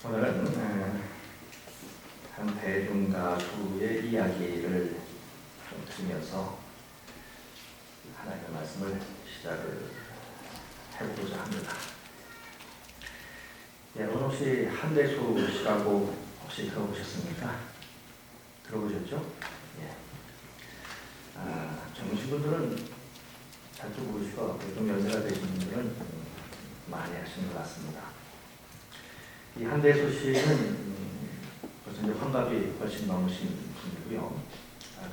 오늘은 한 대중가수의 이야기를 좀 들으면서 하나님의 말씀을 시작을 해보고자 합니다. 여러분 혹시 한대수 씨라고 혹시 들어보셨습니까? 들어보셨죠? 예. 젊으신 분들은 잘도 모르시고 좀 연세가 되신 분들은 많이 하시는 것 같습니다. 이 한대수 씨는 벌써 이제 환갑이 훨씬 넘으신 분이고요.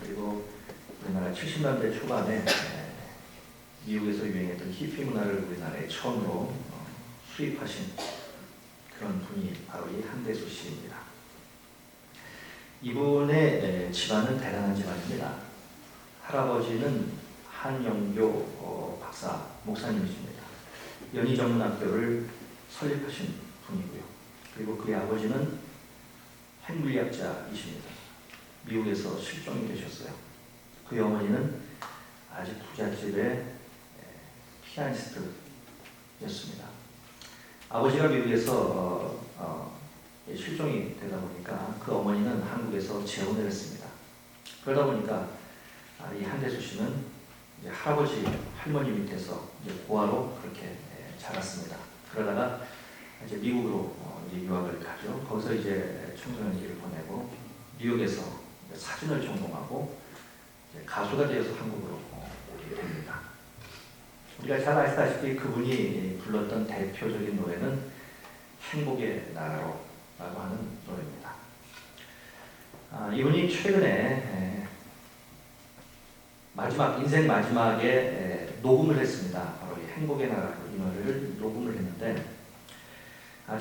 그리고 우리나라 70년대 초반에 미국에서 유행했던 히피 문화를 우리나라에 처음으로 수입하신 그런 분이 바로 이 한대수 씨입니다. 이분의 집안은 대단한 집안입니다. 할아버지는 한영교 박사 목사님이십니다. 연희전문학교를 설립하신 분이고요. 그리고 그의 아버지는 핵물리학자이십니다. 미국에서 실종이 되셨어요. 그의 어머니는 아주 부잣집의 피아니스트였습니다. 아버지가 미국에서 실종이 되다 보니까 그 어머니는 한국에서 재혼을 했습니다. 그러다 보니까 이 한대수 씨는 이제 할아버지, 할머니 밑에서 이제 고아로 그렇게 자랐습니다. 그러다가 이제 미국으로 이제 유학을 가죠. 거기서 이제 청소년기를 보내고 뉴욕에서 사진을 전공하고 가수가 되어서 한국으로 오게 됩니다. 우리가 잘 아시다시피 그분이 불렀던 대표적인 노래는 행복의 나라로 라고 하는 노래입니다. 이분이 최근에 인생 마지막에 녹음을 했습니다. 바로 이 행복의 나라로 이 노래를 녹음을 했는데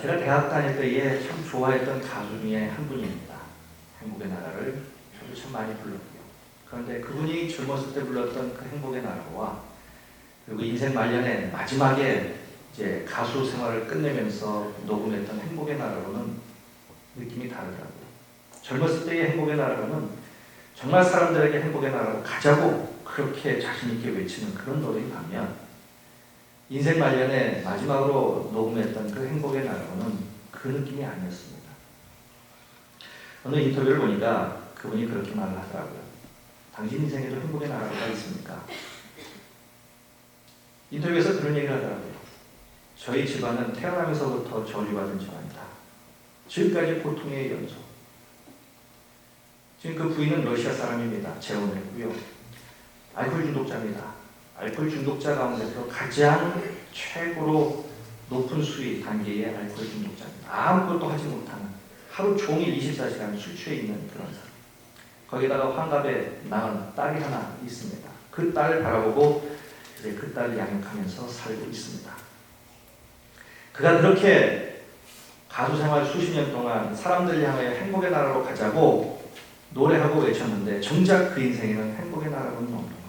제가 대학 다닐 때에 참 좋아했던 가수 중에 한 분입니다. 행복의 나라를 저도 참 많이 불렀고요. 그런데 그분이 젊었을 때 불렀던 그 행복의 나라와 그리고 인생 말년에 마지막에 이제 가수 생활을 끝내면서 녹음했던 행복의 나라로는 느낌이 다르더라고요. 젊었을 때의 행복의 나라로는 정말 사람들에게 행복의 나라로 가자고 그렇게 자신 있게 외치는 그런 노래인 반면 인생 말년에 마지막으로 녹음했던 그 행복의 나라로는 그 느낌이 아니었습니다. 어느 인터뷰를 보니까 그분이 그렇게 말을 하더라고요. 당신 인생에도 행복의 나라가 있습니까? 인터뷰에서 그런 얘기를 하더라고요. 저희 집안은 태어나면서부터 저주받은 집안이다. 지금까지 고통의 연속. 지금 그 부인은 러시아 사람입니다. 재혼을 했고요. 알코올 중독자입니다. 알코올 중독자 가운데서 가장 최고로 높은 수위 단계의 알코올 중독자입니다. 아무것도 하지 못하는 하루 종일 24시간 술 취해 있는 그런 사람. 거기다가 환갑에 낳은 딸이 하나 있습니다. 그 딸을 바라보고 이제 그 딸을 양육하면서 살고 있습니다. 그가 그렇게 가수 생활 수십 년 동안 사람들 향하여 행복의 나라로 가자고 노래하고 외쳤는데 정작 그 인생에는 행복의 나라로는 없는 거예요.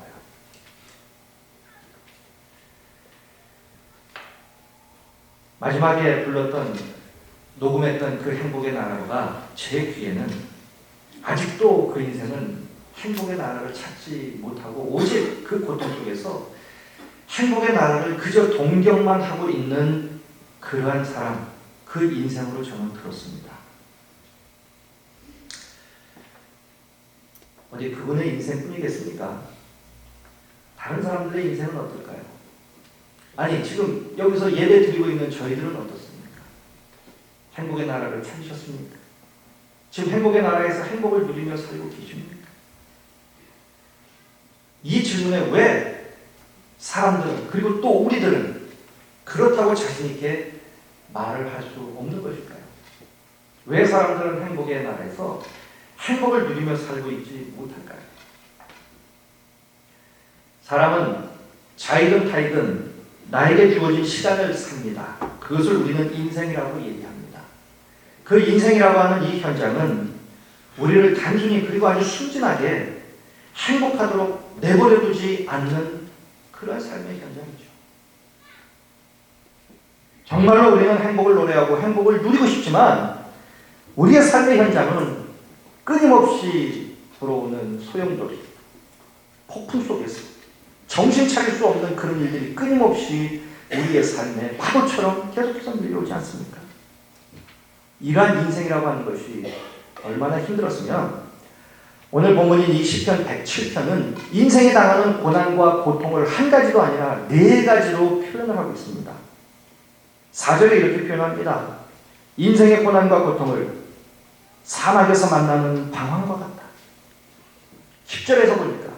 마지막에 불렀던 녹음했던 그 행복의 나라가 제 귀에는 아직도 그 인생은 행복의 나라를 찾지 못하고 오직 그 고통 속에서 행복의 나라를 그저 동경만 하고 있는 그러한 사람, 그 인생으로 저는 들었습니다. 어디 그분의 인생뿐이겠습니까? 다른 사람들의 인생은 어떨까요? 아니 지금 여기서 예배 드리고 있는 저희들은 어떻습니까? 행복의 나라를 찾으셨습니까? 지금 행복의 나라에서 행복을 누리며 살고 계십니까? 이 질문에 왜 사람들은 그리고 또 우리들은 그렇다고 자신 있게 말을 할 수 없는 것일까요? 왜 사람들은 행복의 나라에서 행복을 누리며 살고 있지 못할까요? 사람은 자이든 타이든 나에게 주어진 시간을 삽니다. 그것을 우리는 인생이라고 얘기합니다. 그 인생이라고 하는 이 현장은 우리를 단순히 그리고 아주 순진하게 행복하도록 내버려두지 않는 그런 삶의 현장이죠. 정말로 우리는 행복을 노래하고 행복을 누리고 싶지만 우리의 삶의 현장은 끊임없이 들어오는 소용돌이, 폭풍 속에서 정신 차릴 수 없는 그런 일들이 끊임없이 우리의 삶에 파도처럼 계속해서 밀려오지 않습니까? 이러한 인생이라고 하는 것이 얼마나 힘들었으면 오늘 본문인 이 시편 107편은 인생에 당하는 고난과 고통을 한 가지도 아니라 네 가지로 표현을 하고 있습니다. 4절에 이렇게 표현합니다. 인생의 고난과 고통을 사막에서 만나는 방황과 같다. 10절에서 보니까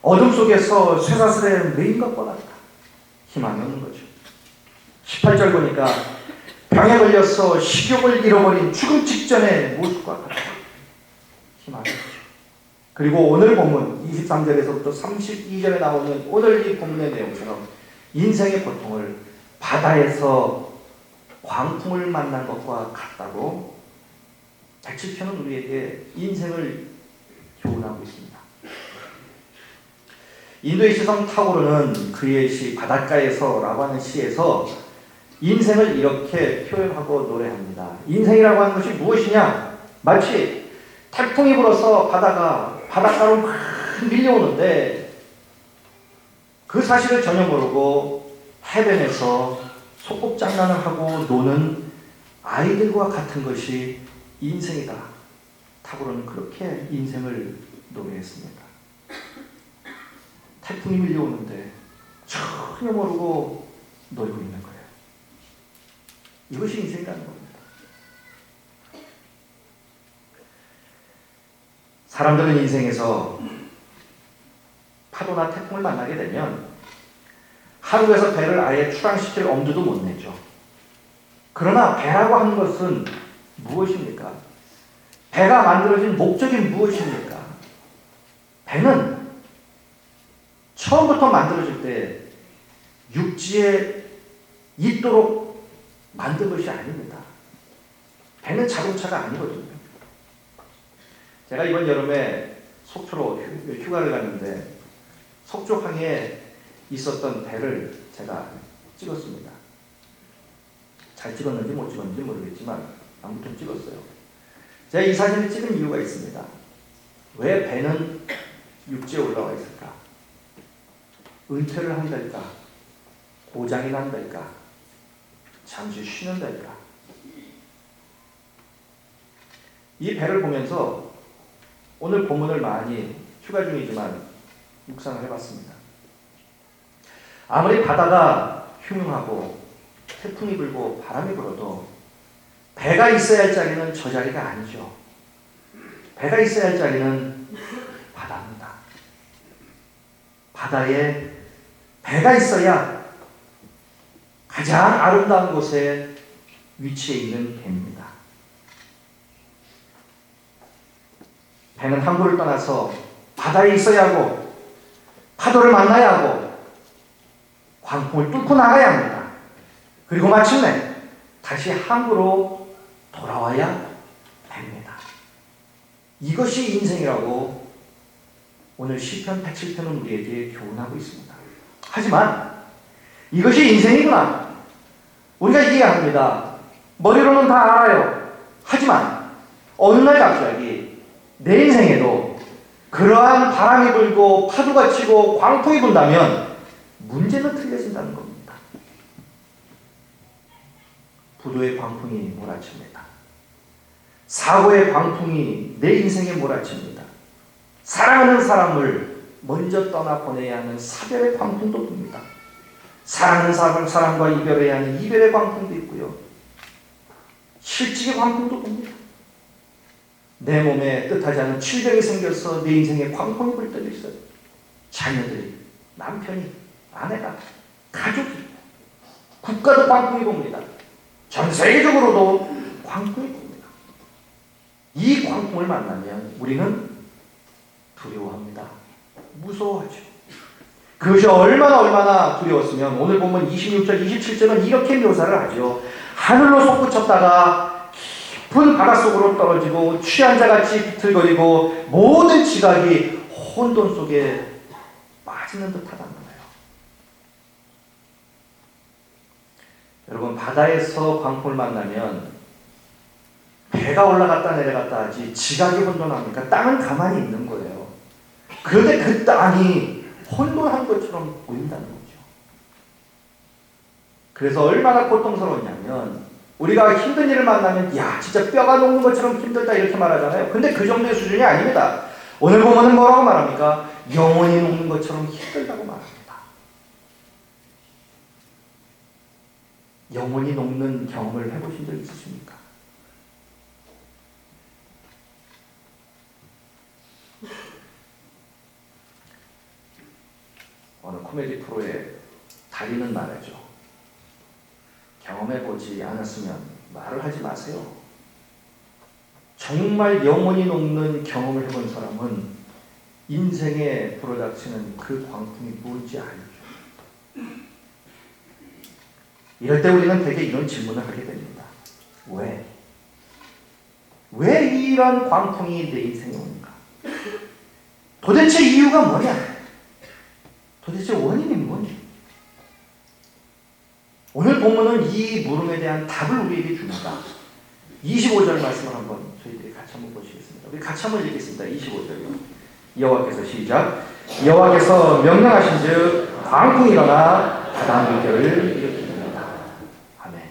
어둠 속에서 쇠사슬에 매인 것과 같다. 희망이 없는 거죠. 18절 보니까 병에 걸려서 식욕을 잃어버린 죽음 직전의 모습과 같다. 희망이 없죠. 그리고 오늘 본문 23절에서부터 32절에 나오는 오늘 이 본문의 내용처럼 인생의 고통을 바다에서 광풍을 만난 것과 같다고 107편은 우리에게 인생을 교훈하고 있습니다. 인도의 시성 타고르는 그의 시 바닷가에서 라고 하는 시에서 인생을 이렇게 표현하고 노래합니다. 인생이라고 하는 것이 무엇이냐? 마치 태풍이 불어서 바닷가로 막 밀려오는데 그 사실을 전혀 모르고 해변에서 소꿉장난을 하고 노는 아이들과 같은 것이 인생이다. 타고르는 그렇게 인생을 노래했습니다. 태풍이 밀려오는데 전혀 모르고 놀고 있는 거예요. 이것이 인생이라는 겁니다. 사람들은 인생에서 파도나 태풍을 만나게 되면 하루에서 배를 아예 출항시킬 엄두도 못 내죠. 그러나 배라고 하는 것은 무엇입니까? 배가 만들어진 목적이 무엇입니까? 배는 처음부터 만들어질 때 육지에 있도록 만든 것이 아닙니다. 배는 자동차가 아니거든요. 제가 이번 여름에 속초로 휴가를 갔는데 속초항에 있었던 배를 제가 찍었습니다. 잘 찍었는지 못 찍었는지 모르겠지만 아무튼 찍었어요. 제가 이 사진을 찍은 이유가 있습니다. 왜 배는 육지에 올라와 있을까? 은퇴를 한달까? 고장이 난달까? 잠시 쉬는달까? 이 배를 보면서 오늘 본문을 많이 휴가 중이지만 묵상을 해봤습니다. 아무리 바다가 흉흉하고 태풍이 불고 바람이 불어도 배가 있어야 할 자리는 저 자리가 아니죠. 배가 있어야 할 자리는 바다입니다. 바다에 배가 있어야 가장 아름다운 곳에 위치해 있는 배입니다. 배는 항구를 떠나서 바다에 있어야 하고 파도를 만나야 하고 광풍을 뚫고 나가야 합니다. 그리고 마침내 다시 항구로 돌아와야 됩니다. 이것이 인생이라고 오늘 시편 107편은 우리에게 교훈하고 있습니다. 하지만 이것이 인생이구나. 우리가 이해합니다. 머리로는 다 알아요. 하지만 어느 날 갑자기 내 인생에도 그러한 바람이 불고 파도가 치고 광풍이 분다면 문제는 틀려진다는 겁니다. 부도의 광풍이 몰아칩니다. 사고의 광풍이 내 인생에 몰아칩니다. 사랑하는 사람을 먼저 떠나보내야 하는 사별의 광풍도 붑니다. 사랑하는 사람과 이별해야 하는 이별의 광풍도 있고요. 실직의 광풍도 붑니다. 내 몸에 뜻하지 않은 질병이 생겨서 내 인생에 광풍이 불 때도 있어요. 자녀들이, 남편이, 아내가, 가족이, 국가도 광풍이 봅니다. 전 세계적으로도 광풍이 봅니다. 이 광풍을 만나면 우리는 두려워합니다. 무서워하죠. 그것이 얼마나 두려웠으면 오늘 보면 26절, 27절은 이렇게 묘사를 하죠. 하늘로 솟구쳤다가 깊은 바닷속으로 떨어지고 취한 자같이 비틀거리고 모든 지각이 혼돈 속에 빠지는 듯하다는 거예요. 여러분, 바다에서 광풍을 만나면 배가 올라갔다 내려갔다 하지 지각이 혼돈합니까? 땅은 가만히 있는 거예요. 그런데 그 땅이 혼돈한 것처럼 보인다는 거죠. 그래서 얼마나 고통스러웠냐면 우리가 힘든 일을 만나면 야 진짜 뼈가 녹는 것처럼 힘들다 이렇게 말하잖아요. 근데 그 정도의 수준이 아닙니다. 오늘 보면은 뭐라고 말합니까? 영혼이 녹는 것처럼 힘들다고 말합니다. 영혼이 녹는 경험을 해보신 적 있으십니까? 어느 코미디 프로에 달인은 말하죠. 경험해보지 않았으면 말을 하지 마세요. 정말 영혼이 녹는 경험을 해본 사람은 인생에 불어닥치는 그 광풍이 뭔지 알죠. 이럴 때 우리는 되게 이런 질문을 하게 됩니다. 왜? 왜 이런 광풍이 내 인생에 오는가? 도대체 이유가 뭐냐? 도대체 원인이 뭐냐? 오늘 본문은 이 물음에 대한 답을 우리에게 줍니다. 25절 말씀을 한번 저희들이 같이 한번 보시겠습니다. 우리 같이 한번 읽겠습니다. 25절요. 여호와께서 시작. 여호와께서 명령하신즉 광풍이 일어나 바다 물결을 일으킵니다. 아멘.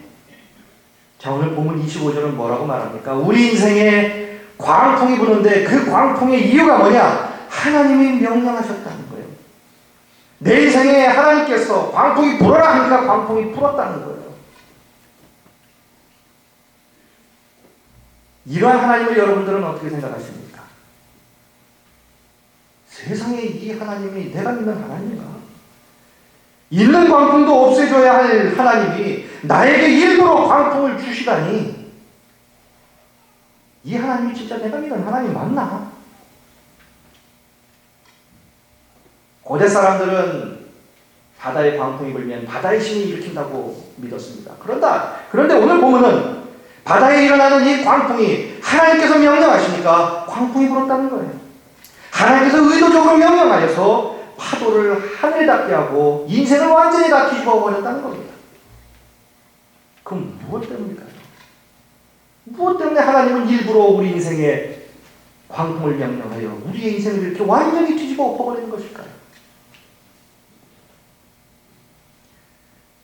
자, 오늘 본문 25절은 뭐라고 말합니까? 우리 인생에 광풍이 부는데 그 광풍의 이유가 뭐냐? 하나님이 명령하셨다는 거예요. 내 인생에 하나님께서 광풍이 불어라 하니까 광풍이 불었다는 거예요. 이러한 하나님을 여러분들은 어떻게 생각하십니까? 세상에 이 하나님이 내가 믿는 하나님인가? 있는 광풍도 없애줘야 할 하나님이 나에게 일부러 광풍을 주시다니, 이 하나님이 진짜 내가 믿는 하나님 맞나? 고대 사람들은 바다에 광풍이 불면 바다의 신이 일으킨다고 믿었습니다. 그런데 오늘 보면은 바다에 일어나는 이 광풍이 하나님께서 명령하시니까 광풍이 불었다는 거예요. 하나님께서 의도적으로 명령하여서 파도를 하늘에 닿게 하고 인생을 완전히 다 뒤집어 버렸다는 겁니다. 그럼 무엇 때문일까요? 무엇 때문에 하나님은 일부러 우리 인생에 광풍을 명령하여 우리의 인생을 이렇게 완전히 뒤집어 엎어버리는 것일까요?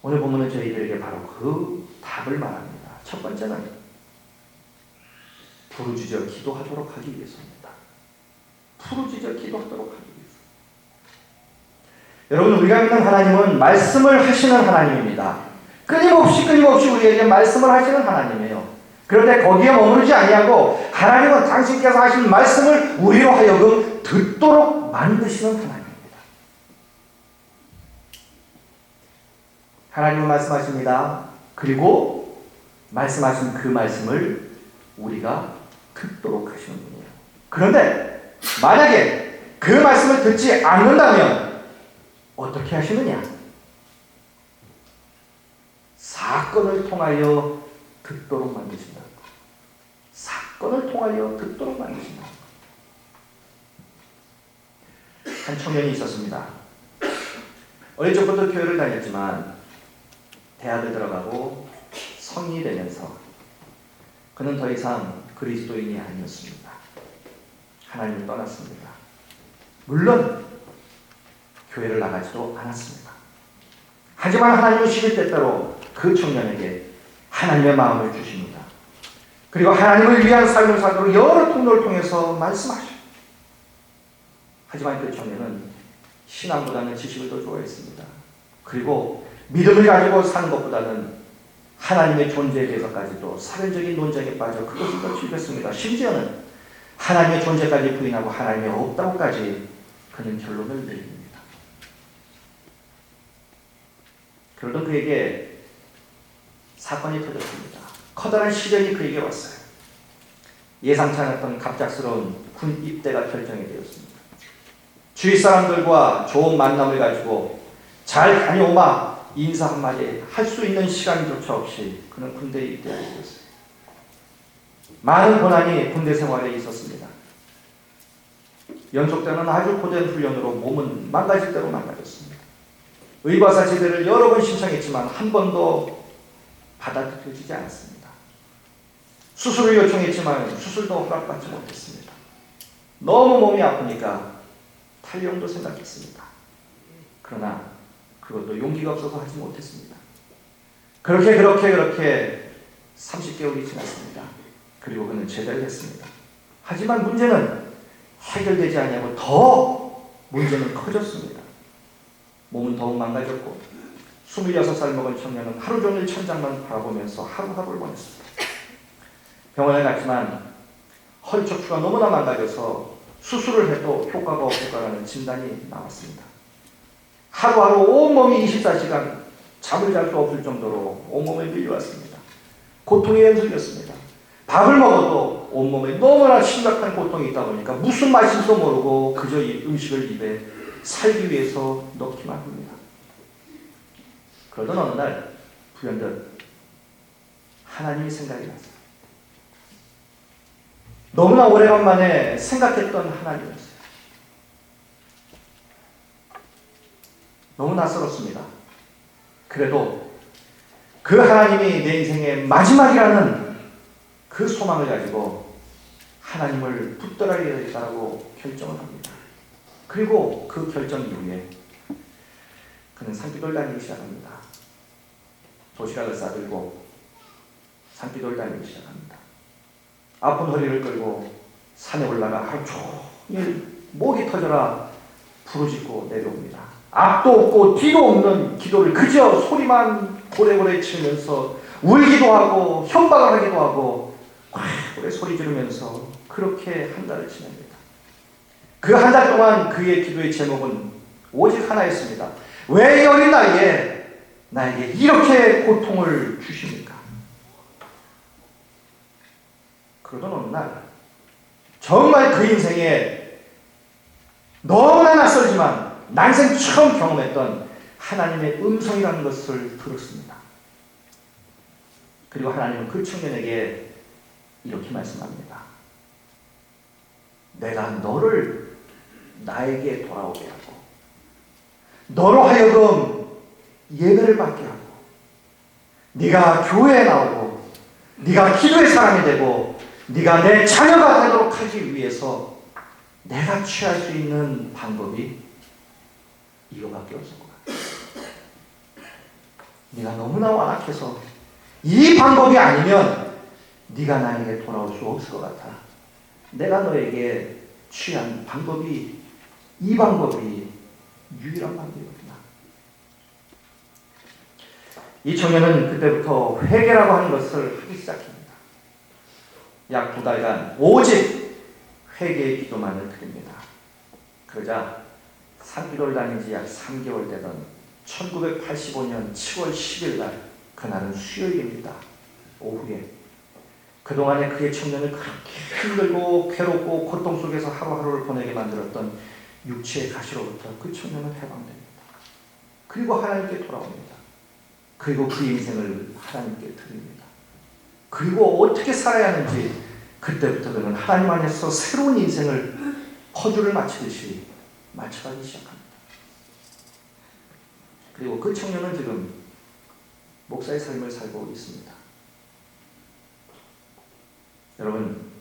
오늘 보면은 저희들에게 바로 그 답을 말합니다. 첫 번째는 부르짖어 기도하도록 하기 위해서입니다. 부르짖어 기도하도록 하기 위해서. 여러분, 우리가 믿는 하나님은 말씀을 하시는 하나님입니다. 끊임없이 우리에게 말씀을 하시는 하나님이에요. 그런데 거기에 머무르지 아니하고 하나님은 당신께서 하신 말씀을 우리로 하여금 듣도록 만드시는 하나님입니다. 하나님은 말씀하십니다. 그리고 말씀하신 그 말씀을 우리가 듣도록 하시는 분이에요. 그런데 만약에 그 말씀을 듣지 않는다면 어떻게 하시느냐? 사건을 통하여 듣도록 만드신다. 사건을 통하여 듣도록 만드신다. 한 청년이 있었습니다. 어릴 적부터 교회를 다녔지만 대학을 들어가고 성인이 되면서 그는 더 이상 그리스도인이 아니었습니다. 하나님을 떠났습니다. 물론 교회를 나가지도 않았습니다. 하지만 하나님은 시대때때로 그 청년에게 하나님의 마음을 주십니다. 그리고 하나님을 위한 삶을 살도록 여러 통로를 통해서 말씀하셔요. 하지만 그 청년은 신앙보다는 지식을 더 좋아했습니다. 그리고 믿음을 가지고 사는 것보다는 하나님의 존재에 대해서까지도 사변적인 논쟁에 빠져 그것을 더 즐겼습니다. 심지어는 하나님의 존재까지 부인하고 하나님이 없다고까지 그는 결론을 내립니다. 그러던 그에게 사건이 터졌습니다. 커다란 시련이 그에게 왔어요. 예상치 않았던 갑작스러운 군 입대가 결정이 되었습니다. 주위 사람들과 좋은 만남을 가지고 잘 다녀오마 인사 한마디 할 수 있는 시간조차 없이 그는 군대에 입대하게 되었어요. 많은 고난이 군대 생활에 있었습니다. 연속되는 아주 고된 훈련으로 몸은 망가질 대로 망가졌습니다. 의과사 제대를 여러 번 신청했지만 한 번도 받아들여지지 않았습니다. 수술을 요청했지만 수술도 허락받지 못했습니다. 너무 몸이 아프니까 탈영도 생각했습니다. 그러나 그것도 용기가 없어서 하지 못했습니다. 그렇게 30개월이 지났습니다. 그리고 그는 제대를 했습니다. 하지만 문제는 해결되지 않냐고 더 문제는 커졌습니다. 몸은 더욱 망가졌고 26살 먹은 청년은 하루 종일 천장만 바라보면서 하루하루를 보냈습니다. 병원에 갔지만 허리 척추가 너무나 망가져서 수술을 해도 효과가 없을 거라는 진단이 나왔습니다. 하루하루 온몸이 24시간 잠을 잘 수 없을 정도로 온몸에 밀려왔습니다. 고통이 연속이었습니다. 밥을 먹어도 온몸에 너무나 심각한 고통이 있다 보니까 무슨 맛인지도 모르고 그저 이 음식을 입에 살기 위해서 넣기만 합니다. 그러던 어느 날 불현듯 하나님이 생각이 났어요. 너무나 오래간만에 생각했던 하나님이었어요. 너무 낯설었습니다. 그래도 그 하나님이 내 인생의 마지막이라는 그 소망을 가지고 하나님을 붙들어야겠다고 결정을 합니다. 그리고 그 결정 이후에 그는 산기도를 다니기 시작합니다. 도시락을 싸들고 산기도를 다니기 시작합니다. 아픈 허리를 끌고 산에 올라가 하루 종일 목이 터져라 부르짖고 내려옵니다. 앞도 없고 뒤도 없는 기도를 그저 소리만 고래고래 치면서 울기도 하고 협박을 하기도 하고 고래 소리 지르면서 그렇게 한 달을 지냅니다. 그 한 달 동안 그의 기도의 제목은 오직 하나였습니다. 왜 이 어린 나이에 나에게 이렇게 고통을 주십니까? 그러던 어느 날 정말 그 인생에 너무나 낯설지만 난생 처음 경험했던 하나님의 음성이라는 것을 들었습니다. 그리고 하나님은 그 청년에게 이렇게 말씀합니다. 내가 너를 나에게 돌아오게 하고 너로 하여금 예배를 받게 하고 네가 교회에 나오고 네가 기도의 사람이 되고 네가 내 자녀가 되도록 하기 위해서 내가 취할 수 있는 방법이 이거밖에 없을 것 같아. 네가 너무나 완악해서 이 방법이 아니면 네가 나에게 돌아올 수 없을 것 같아. 내가 너에게 취한 방법이 이 방법이 유일한 방법이구나. 이 청년은 그때부터 회개라고 하는 것을 하기 시작합니다. 약 2달간 오직 회개의 기도만을 드립니다. 그러자 산기도를 다닌 지 약 3개월 되던 1985년 7월 10일 날 그날은 수요일입니다. 오후에 그동안에 그의 청년을 그렇게 힘들고 괴롭고 고통 속에서 하루하루를 보내게 만들었던 육체의 가시로부터 그 청년은 해방됩니다. 그리고 하나님께 돌아옵니다. 그리고 그 인생을 하나님께 드립니다. 그리고 어떻게 살아야 하는지 그때부터 그는 하나님 안에서 새로운 인생을 퍼즐을 맞추듯이 맞춰가기 시작합니다. 그리고 그 청년은 지금 목사의 삶을 살고 있습니다. 여러분,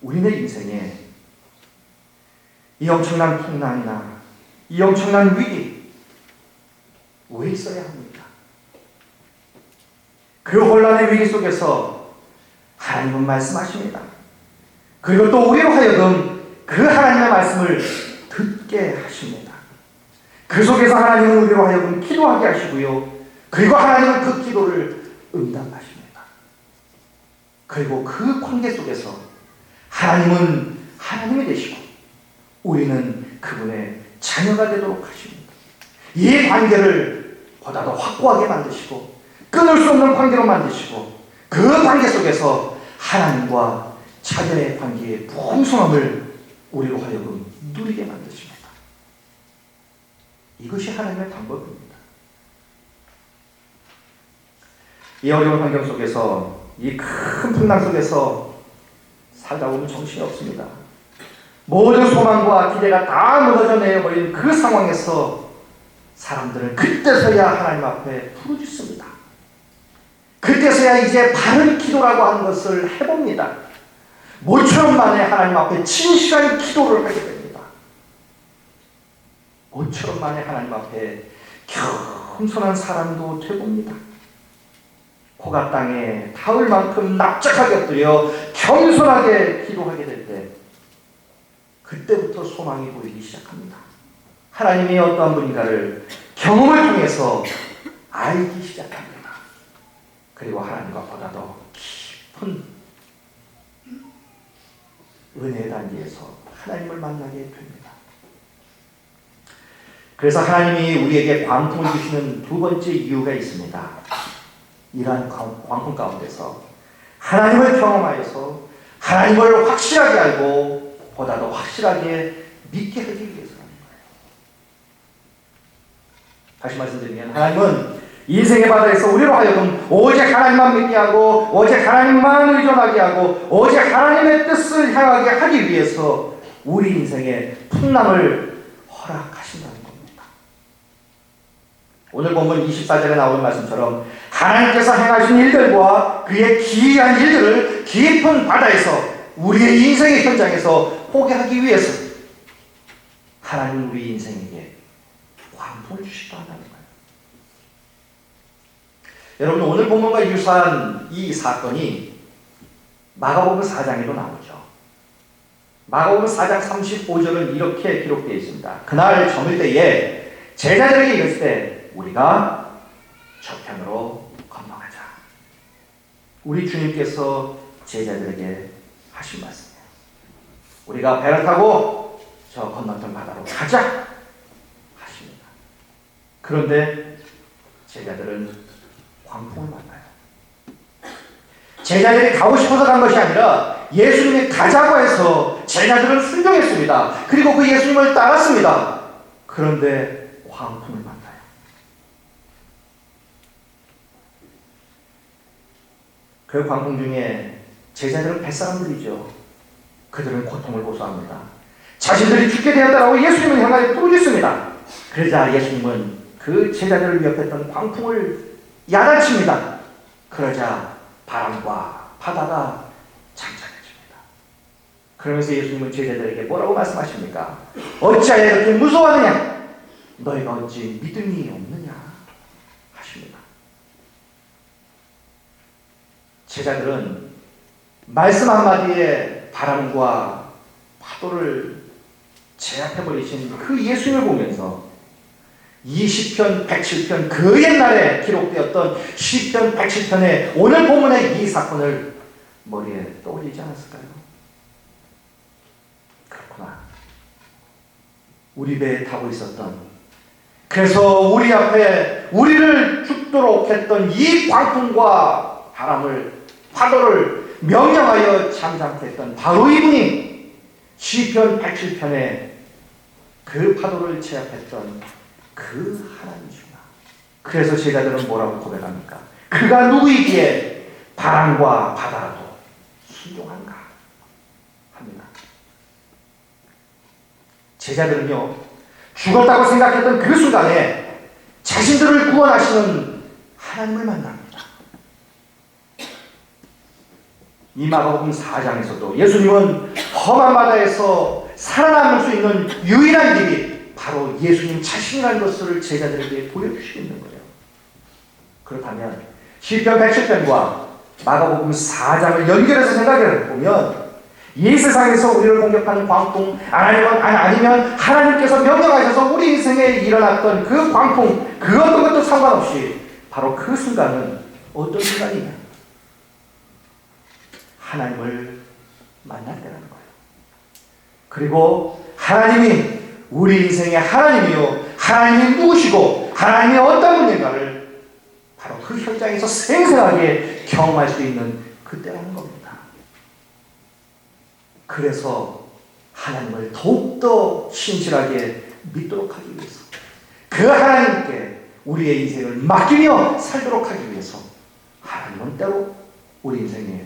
우리네 인생에 이 엄청난 풍랑이나 이 엄청난 위기 왜 있어야 합니까? 그 혼란의 위기 속에서 하나님은 말씀하십니다. 그리고 또 우리로 하여금 그 하나님의 말씀을 듣게 하십니다. 그 속에서 하나님은 우리로 하여금 기도하게 하시고요. 그리고 하나님은 그 기도를 응답하십니다. 그리고 그 관계 속에서 하나님은 하나님이 되시고 우리는 그분의 자녀가 되도록 하십니다. 이 관계를 보다 더 확고하게 만드시고 끊을 수 없는 관계로 만드시고 그 관계 속에서 하나님과 자녀의 관계의 풍성함을 우리로 하여금 누리게 만드십니다. 이것이 하나님의 방법입니다. 이 어려운 환경 속에서 이 큰 풍랑 속에서 살다 보면 정신이 없습니다. 모든 소망과 기대가 다 무너져 내버린 그 상황에서 사람들은 그때서야 하나님 앞에 부르짖습니다. 그때서야 이제 바른 기도라고 하는 것을 해봅니다. 모처럼 만에 하나님 앞에 진실한 기도를 하게 됩니다. 모처럼 만에 하나님 앞에 겸손한 사람도 되봅니다. 코가 땅에 닿을 만큼 납작하게 엎드려 겸손하게 기도하게 될 때 그때부터 소망이 보이기 시작합니다. 하나님이 어떠한 분인가를 경험을 통해서 알기 시작합니다. 그리고 하나님과 보다 더 깊은 은혜 단계에서 하나님을 만나게 됩니다. 그래서 하나님이 우리에게 광풍을 주시는 두 번째 이유가 있습니다. 이러한 광풍 가운데서 하나님을 경험하여서 하나님을 확실하게 알고 보다 더 확실하게 믿게 하기 위해서라는 거예요. 다시 말씀드리면 하나님은 인생의 바다에서 우리로 하여금 오직 하나님만 믿게 하고 오직 하나님만 의존하게 하고 오직 하나님의 뜻을 향하게 하기 위해서 우리 인생의 풍랑을 허락하신다는 겁니다. 오늘 본문 24절에 나오는 말씀처럼 하나님께서 행하신 일들과 그의 기이한 일들을 깊은 바다에서 우리의 인생의 현장에서 보게 하기 위해서 하나님은 우리 인생에게 광풍을 주시기도 한다는 거예요. 여러분, 오늘 본문과 유사한 이 사건이 마가복음 4장에도 나오죠. 마가복음 4장 35절은 이렇게 기록되어 있습니다. 그날 저물 때에 제자들에게 이르실 때 우리가 저편으로 건너가자. 우리 주님께서 제자들에게 하신 말씀이에요. 우리가 배를 타고 저 건너편 바다로 가자 하십니다. 그런데 제자들은 광풍을 만나요. 제자들이 가고 싶어서 간 것이 아니라 예수님이 가자고 해서 제자들은 순종했습니다. 그리고 그 예수님을 따랐습니다. 그런데 광풍을 만나요. 그 광풍 중에 제자들은 뱃사람들이죠. 그들은 고통을 고소합니다. 자신들이 죽게 되었다고 예수님을 향하여 부르짖습니다. 그러자 예수님은 그 제자들을 위협했던 광풍을 야단칩니다. 그러자 바람과 바다가 잠잠해집니다. 그러면서 예수님은 제자들에게 뭐라고 말씀하십니까? 어찌하여 이렇게 무서워하느냐? 너희가 어찌 믿음이 없느냐? 하십니다. 제자들은 말씀 한마디에 바람과 파도를 제압해버리신 그 예수님을 보면서 이 시편 107편 그 옛날에 기록되었던 시편 107편의 오늘 본문의 이 사건을 머리에 떠올리지 않았을까요? 그렇구나. 우리 배에 타고 있었던, 그래서 우리 앞에 우리를 죽도록 했던 이 광풍과 바람을, 파도를 명령하여 잠잠케 했던 바로 이분이 시편 107편에 그 파도를 제압했던 그 하나님이시구나. 그래서 제자들은 뭐라고 고백합니까? 그가 누구이기에 바람과 바다라도 순종한가 합니다. 제자들은요, 죽었다고 생각했던 그 순간에 자신들을 구원하시는 하나님을 만납니다. 이 마가복음 4장에서도 예수님은 험한 바다에서 살아남을 수 있는 유일한 길이 바로 예수님 자신이라는 것을 제자들에게 보여주시고 있는 거예요. 그렇다면 시편 107편과 마가복음 4장을 연결해서 생각해 보면 이 세상에서 우리를 공격하는 광풍, 아니면 하나님께서 명령하셔서 우리 인생에 일어났던 그 광풍, 그 어떤 것도 상관없이 바로 그 순간은 어떤 순간이냐? 하나님을 만날 때라는 거예요. 그리고 하나님이 우리 인생의 하나님이요, 하나님이 누구시고 하나님이 어떤 분인가를 바로 그 현장에서 생생하게 경험할 수 있는 그때라는 겁니다. 그래서 하나님을 더욱더 신실하게 믿도록 하기 위해서, 그 하나님께 우리의 인생을 맡기며 살도록 하기 위해서 하나님은 때로 우리 인생에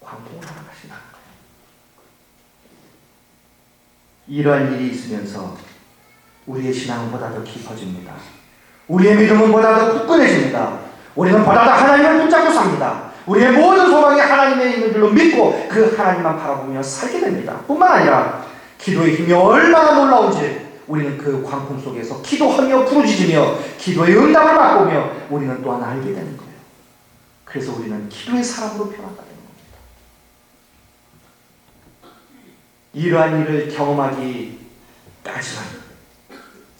광풍을 허락하신다. 이러한 일이 있으면서 우리의 신앙은 보다 더 깊어집니다. 우리의 믿음은 보다 더 굳건해집니다. 우리는 보다 더 하나님을 붙잡고 삽니다. 우리의 모든 소망이 하나님에 있는 줄로 믿고 그 하나님만 바라보며 살게 됩니다. 뿐만 아니라 기도의 힘이 얼마나 놀라운지 우리는 그 광풍 속에서 기도하며 부르짖으며 기도의 응답을 맛보며 우리는 또한 알게 되는 거예요. 그래서 우리는 기도의 사람으로 변화가 되는 겁니다. 이러한 일을 경험하기까지는,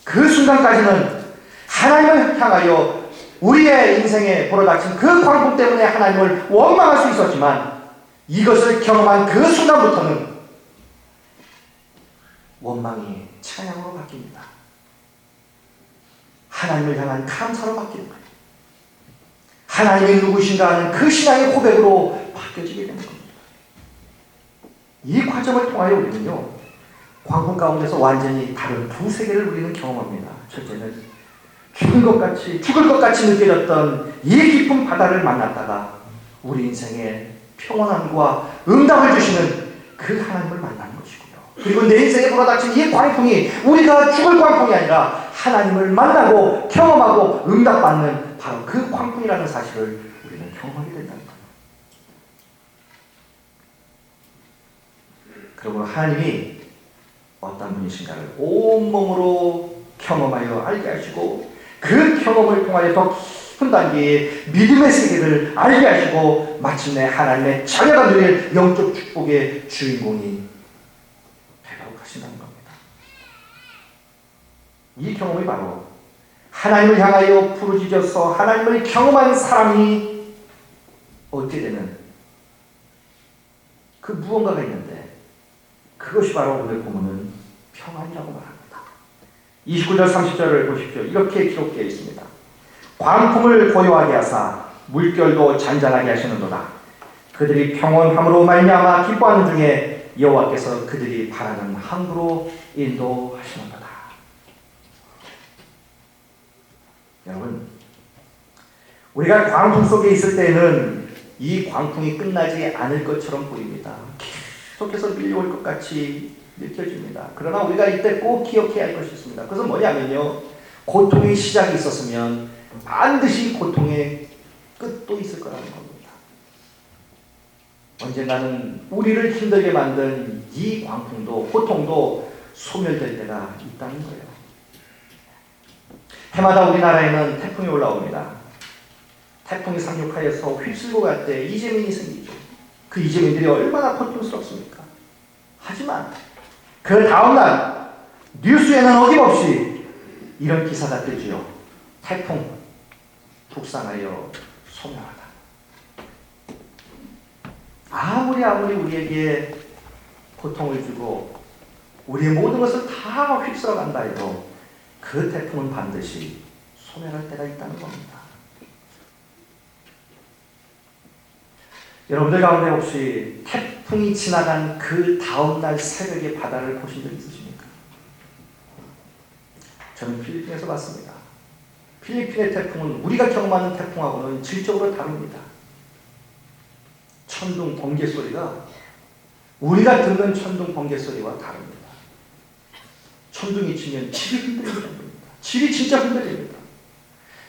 그 순간까지는 하나님을 향하여 우리의 인생에 벌어닥친 그 광풍 때문에 하나님을 원망할 수 있었지만, 이것을 경험한 그 순간부터는 원망이 찬양으로 바뀝니다. 하나님을 향한 감사로 바뀌는 거예요. 하나님이 누구신가 하는 그 신앙의 고백으로 바뀌어지게 되는 겁니다. 이 과정을 통하여 우리는요, 광풍 가운데서 완전히 다른 두 세계를 우리는 경험합니다. 첫째는 죽을 것 같이 느껴졌던 이 깊은 바다를 만났다가 우리 인생에 평온함과 응답을 주시는 그 하나님을 만나는 것이고요. 그리고 내 인생에 불어닥친 이 광풍이 우리가 죽을 광풍이 아니라 하나님을 만나고 경험하고 응답받는 바로 그 광풍이라는 사실을 우리는 경험하게 된다는 거예요. 그러므로 하나님이 어떤 분이신가를 온몸으로 경험하여 알게 하시고, 그 경험을 통하여 더 깊은 단계의 믿음의 세계를 알게 하시고, 마침내 하나님의 자녀가 누릴 영적 축복의 주인공이 되도록 하신다는 겁니다. 이 경험이 바로 하나님을 향하여 부르짖어서 하나님을 경험한 사람이 얻게 되는 그 무언가가 있는데, 그것이 바로 오늘 보면은 평안이라고 말합니다. 29절 30절을 보십시오. 이렇게 기록되어 있습니다. 광풍을 고요하게 하사 물결도 잔잔하게 하시는도다. 그들이 평온함으로 말미암아 기뻐하는 중에 여호와께서 그들이 바라는 항구로 인도하시는도다. 여러분, 우리가 광풍 속에 있을 때는 이 광풍이 끝나지 않을 것처럼 보입니다. 계속해서 밀려올 것 같이 느껴집니다. 그러나 우리가 이때 꼭 기억해야 할 것이 있습니다. 그것은 뭐냐면요, 고통의 시작이 있었으면 반드시 고통의 끝도 있을 거라는 겁니다. 언젠가는 우리를 힘들게 만든 이 광풍도 고통도 소멸될 때가 있다는 거예요. 해마다 우리나라에는 태풍이 올라옵니다. 태풍이 상륙하여서 휩쓸고 갈 때 이재민이 생기죠. 그 이재민들이 얼마나 고통스럽습니까? 하지만 그 다음날 뉴스에는 어김없이 이런 기사가 뜨지요. 태풍 북상하여 소멸하다. 아무리 우리에게 고통을 주고 우리의 모든 것을 다 휩쓸어 간다 해도 그 태풍은 반드시 소멸할 때가 있다는 겁니다. 여러분들 가운데 혹시 태풍이 지나간 그 다음날 새벽에 바다를 보신 적 있으십니까? 저는 필리핀에서 봤습니다. 필리핀의 태풍은 우리가 경험하는 태풍하고는 질적으로 다릅니다. 천둥 번개 소리가 우리가 듣는 천둥 번개 소리와 다릅니다. 천둥이 치면 집이 흔들리는 정도입니다. 집이 진짜 흔들립니다.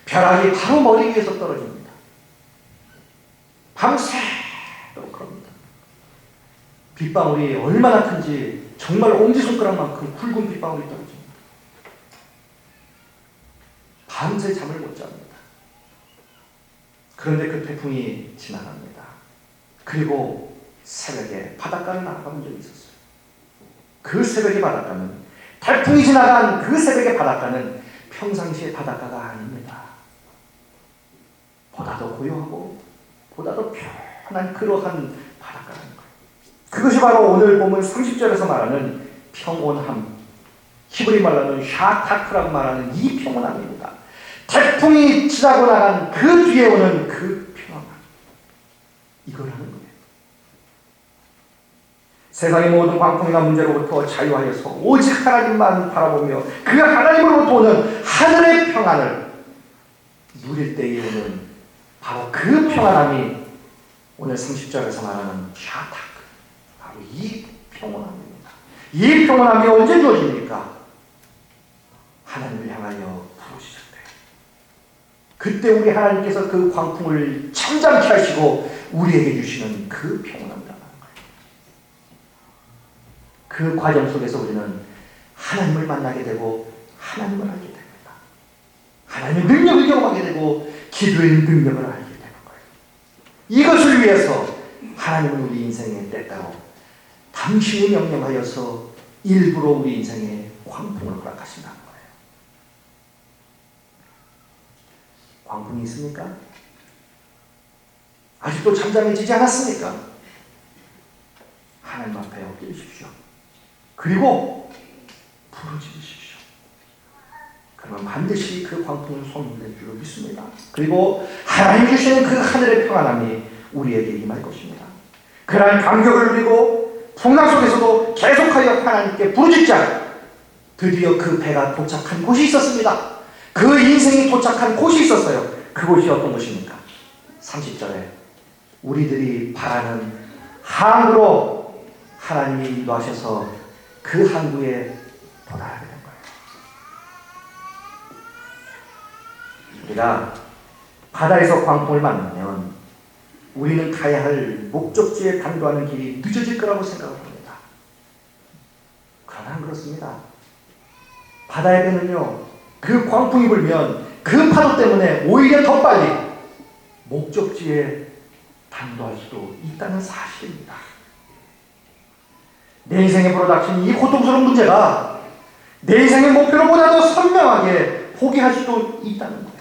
벼락이 바로 머리 위에서 떨어집니다. 밤새도록 그럽니다. 빗방울이 얼마나 큰지 정말 엄지손가락만큼 굵은 빗방울이 떨어집니다. 밤새 잠을 못 잡니다. 그런데 그 태풍이 지나갑니다. 그리고 새벽에 바닷가를 나가본 적이 있었어요. 그 새벽의 바닷가는, 태풍이 지나간 그 새벽의 바닷가는 평상시의 바닷가가 아닙니다. 보다 더 고요하고 보다 더 편한 그러한 바닷가라는 거예요. 그것이 바로 오늘 보면 30절에서 말하는 평온함, 히브리 말로는 샤타크라고 말하는 이 평온함입니다. 태풍이 지나고 나간 그 뒤에 오는 그 평온함, 이거라는 거예요. 세상의 모든 광풍이나 문제로부터 자유하여서 오직 하나님만 바라보며 그 하나님으로부터 오는 하늘의 평안을 누릴 때에 오는 바로 그 평안함이 오늘 30절에서 말하는 샤타크, 바로 이 평온함입니다. 이 평온함이 언제 주어집니까? 하나님을 향하여 부르실 때. 그때 우리 하나님께서 그 광풍을 잠잠케 하시고 우리에게 주시는 그 평온함이라는 거예요. 그 과정 속에서 우리는 하나님을 만나게 되고 하나님을 알게 됩니다. 하나님의 능력을 경험하게 되고 기도의 능력을 알게 되는 거예요. 이것을 위해서 하나님은 우리 인생에 때때로 당신이 명령하여서 일부러 우리 인생에 광풍을 허락하신다는 거예요. 광풍이 있습니까? 아직도 잠잠해지지 않았습니까? 하나님 앞에 엎드리십시오. 그리고 부르짖으십시오. 그러면 반드시 그 광풍은 소멸될 줄 믿습니다. 그리고 하나님 주시는 그 하늘의 평안함이 우리에게 임할 것입니다. 그러한 감격을 누리고 풍랑 속에서도 계속하여 하나님께 부르짖자 드디어 그 배가 도착한 곳이 있었습니다. 그 인생이 도착한 곳이 있었어요. 그곳이 어떤 곳입니까? 30절에 우리들이 바라는 항구로 하나님이 인도하셔서 그 항구에 도달하게 된 거예요. 우리가 바다에서 광풍을 만나면 우리는 가야 할 목적지에 당도하는 길이 늦어질 거라고 생각을 합니다. 그러나 그렇습니다. 바다의 배는요, 그 광풍이 불면 그 파도 때문에 오히려 더 빨리 목적지에 당도할 수도 있다는 사실입니다. 내 인생에 불어닥친 이 고통스러운 문제가 내 인생의 목표를 보다 더 선명하게 포기할 수도 있다는 거예요.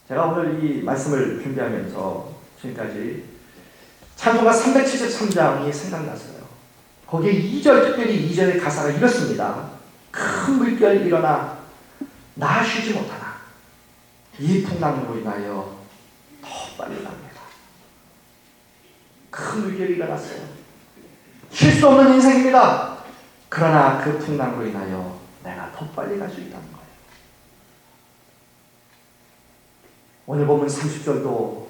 제가 오늘 이 말씀을 준비하면서 지금까지 찬송가 373장이 생각났어요. 거기에 2절, 특별히 2절의 가사가 이렇습니다. 큰 물결 일어나 나 쉬지 못하나 이 풍랑으로 인하여 더 빨리 갑니다. 큰 물결이 일어났어요. 쉴 수 없는 인생입니다. 그러나 그 풍랑으로 인하여 내가 더 빨리 갈 수 있다는 거예요. 오늘 보면 30절도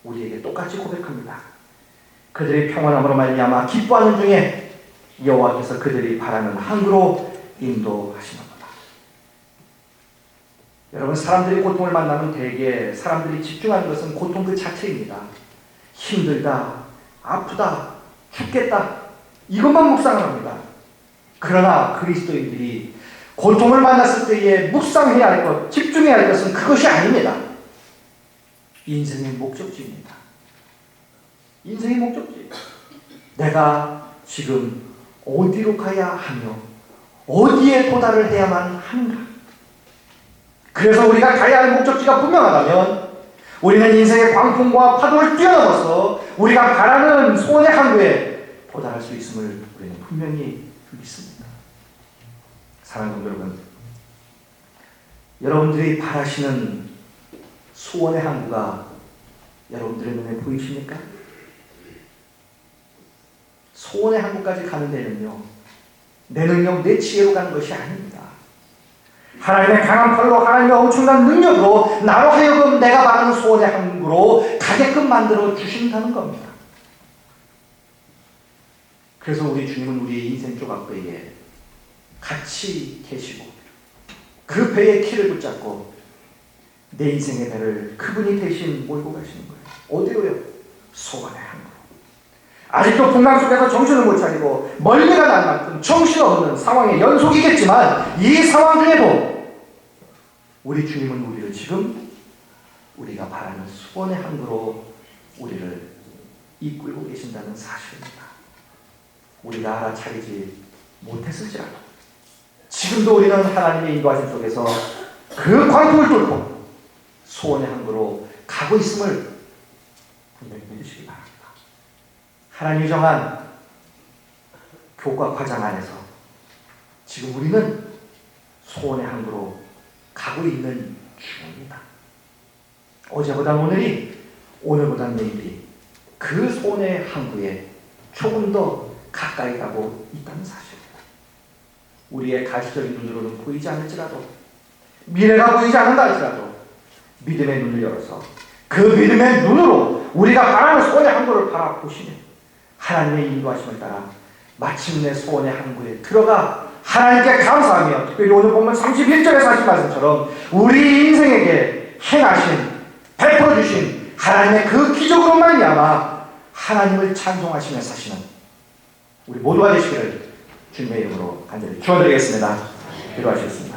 우리에게 똑같이 고백합니다. 그들의 평안함으로 말미암아 기뻐하는 중에 여호와께서 그들이 바라는 항구로 인도하시는구나. 여러분, 사람들이 고통을 만나면 대개 사람들이 집중하는 것은 고통 그 자체입니다. 힘들다, 아프다, 죽겠다, 이것만 묵상을 합니다. 그러나 그리스도인들이 고통을 만났을 때에 묵상해야 할 것, 집중해야 할 것은 그것이 아닙니다. 인생의 목적지입니다. 인생의 목적지. 내가 지금 어디로 가야 하며 어디에 도달을 해야만 하는가. 그래서 우리가 가야 할 목적지가 분명하다면 우리는 인생의 광풍과 파도를 뛰어넘어서 우리가 바라는 소원의 항구에 도달할 수 있음을 우리는 분명히 믿습니다. 사랑하는 여러분, 여러분들이 바라시는 소원의 항구가 여러분들의 눈에 보이십니까? 소원의 항구까지 가는 데는요, 내 능력, 내 지혜로 가는 것이 아닙니다. 하나님의 강한 팔로, 하나님의 엄청난 능력으로 나로 하여금 내가 바라는 소원의 항구로 가게끔 만들어 주신다는 겁니다. 그래서 우리 주님은 우리의 인생 조각배에 같이 계시고 그 배의 키를 붙잡고 내 인생의 배를 그분이 대신 몰고 가시는 거예요. 어디로요? 소원의 항구로. 아직도 풍랑 속에서 정신을 못 차리고 멀미가 날 만큼 정신없는 상황의 연속이겠지만 이 상황 중에도 우리 주님은 우리를 지금 우리가 바라는 소원의 항구로 우리를 이끌고 계신다는 사실입니다. 우리가 알아차리지 못했을지라도 지금도 우리는 하나님의 인도하심 속에서 그 광풍을 뚫고 소원의 항구로 가고 있음을 분명히 믿으시기 바랍니다. 하나님이 정한 교과 과정 안에서 지금 우리는 소원의 항구로 가고 있는 중입니다. 어제보다 오늘이, 오늘보다 내일이 그 소원의 항구에 조금 더 가까이 가고 있다는 사실입니다. 우리의 가시적인 눈으로는 보이지 않을지라도, 미래가 보이지 않는다 할지라도 믿음의 눈을 열어서 그 믿음의 눈으로 우리가 바라는 소원의 항구를 바라보시면 하나님의 인도하심을 따라 마침내 소원의 항구에 들어가 하나님께 감사하며, 특별히 오늘 보면 31절에서 하신 말씀처럼 우리 인생에게 행하신, 베풀어 주신 하나님의 그 기적으로 말미암아 하나님을 찬송하시며 사시는 우리 모두가 되시기를 주님의 이름으로 간절히 축원드리겠습니다. 기도하시겠습니다.